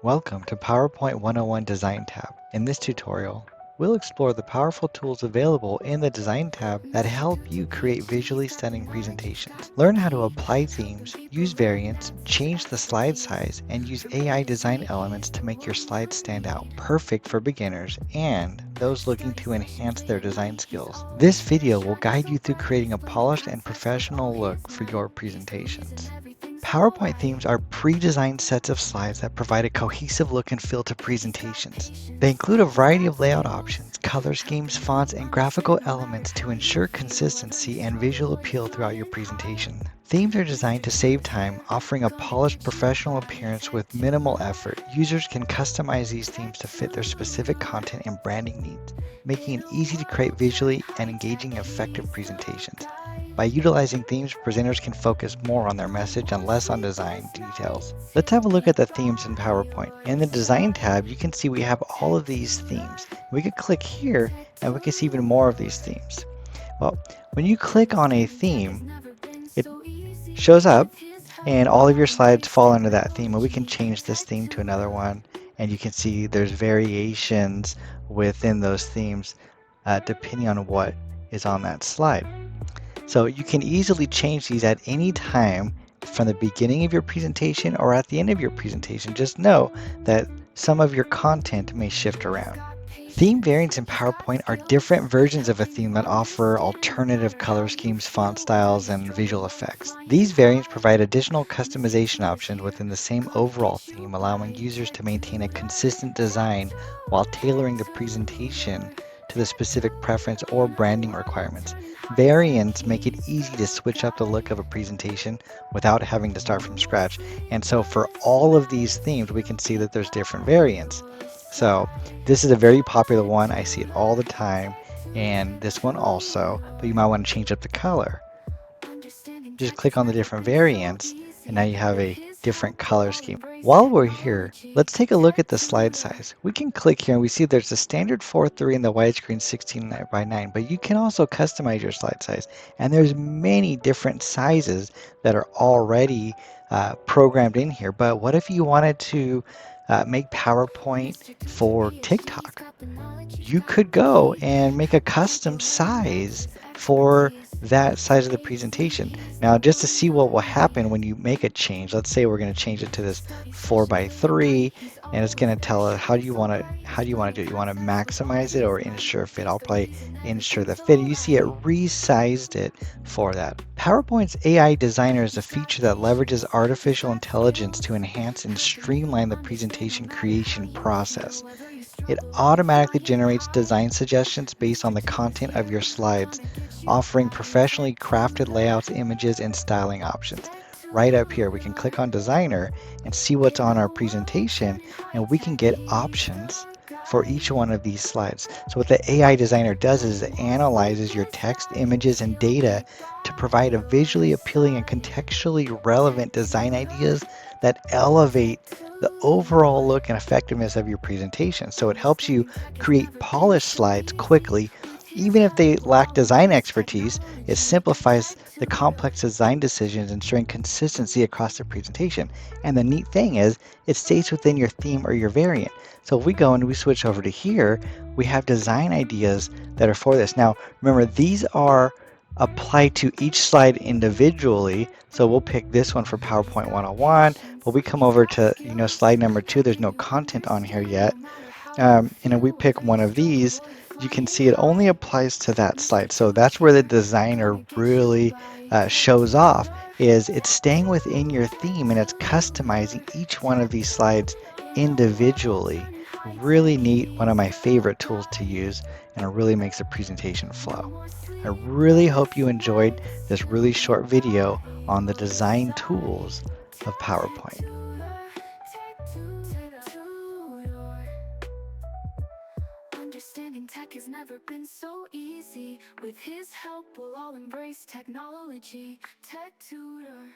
Welcome to PowerPoint 101 Design tab. In this tutorial, we'll explore the powerful tools available in the Design tab that help you create visually stunning presentations. Learn how to apply themes, use variants, change the slide size, and use AI design elements to make your slides stand out, perfect for beginners and those looking to enhance their design skills. This video will guide you through creating a polished and professional look for your presentations. PowerPoint themes are pre-designed sets of slides that provide a cohesive look and feel to presentations. They include a variety of layout options, color schemes, fonts, and graphical elements to ensure consistency and visual appeal throughout your presentation. Themes are designed to save time, offering a polished professional appearance with minimal effort. Users can customize these themes to fit their specific content and branding needs, making it easy to create visually and engaging effective presentations. By utilizing themes, presenters can focus more on their message and less on design details. Let's have a look at the themes in PowerPoint. In the Design tab, you can see we have all of these themes. We could click here and we can see even more of these themes. Well, when you click on a theme, it shows up and all of your slides fall under that theme. And we can change this theme to another one, and you can see there's variations within those themes depending on what is on that slide. So you can easily change these at any time from the beginning of your presentation or at the end of your presentation. Just know that some of your content may shift around. Theme variants in PowerPoint are different versions of a theme that offer alternative color schemes, font styles, and visual effects. These variants provide additional customization options within the same overall theme, allowing users to maintain a consistent design while tailoring the presentation to the specific preference or branding requirements. Variants make it easy to switch up the look of a presentation without having to start from scratch. And so for all of these themes, we can see that there's different variants. So this is a very popular one. I see it all the time, and this one also, but you might want to change up the color. Just click on the different variants, and now you have a different color scheme. While we're here, let's take a look at the slide size. We can click here and we see there's the standard 4:3 and the widescreen 16:9, but you can also customize your slide size. And there's many different sizes that are already programmed in here. But what if you wanted to make PowerPoint for TikTok? You could go and make a custom size for that size of the presentation. Now, just to see what will happen when you make a change, let's say we're going to change it to this 4:3, and it's going to tell us how do you want to do it. You want to maximize it or ensure fit? I'll probably ensure the fit. You see it resized it for that. PowerPoint's AI Designer is a feature that leverages artificial intelligence to enhance and streamline the presentation creation process. It automatically generates design suggestions based on the content of your slides, offering professionally crafted layouts, images, and styling options. Right up here, we can click on Designer and see what's on our presentation, and we can get options for each one of these slides. So what the AI Designer does is it analyzes your text, images, and data to provide a visually appealing and contextually relevant design ideas that elevate the overall look and effectiveness of your presentation. So it helps you create polished slides quickly. Even if they lack design expertise, it simplifies the complex design decisions, ensuring consistency across the presentation. And the neat thing is, it stays within your theme or your variant. So if we go and we switch over to here, we have design ideas that are for this. Now, remember, these are applied to each slide individually. So we'll pick this one for PowerPoint 101, but we come over to slide number 2. There's no content on here yet. And if we pick one of these, you can see it only applies to that slide. So that's where the designer really shows off, is it's staying within your theme and it's customizing each one of these slides individually. Really neat, one of my favorite tools to use, and it really makes the presentation flow. I really hope you enjoyed this really short video on the design tools of PowerPoint. Understanding tech has never been so easy. With his help, we'll all embrace technology. Tech Tutor.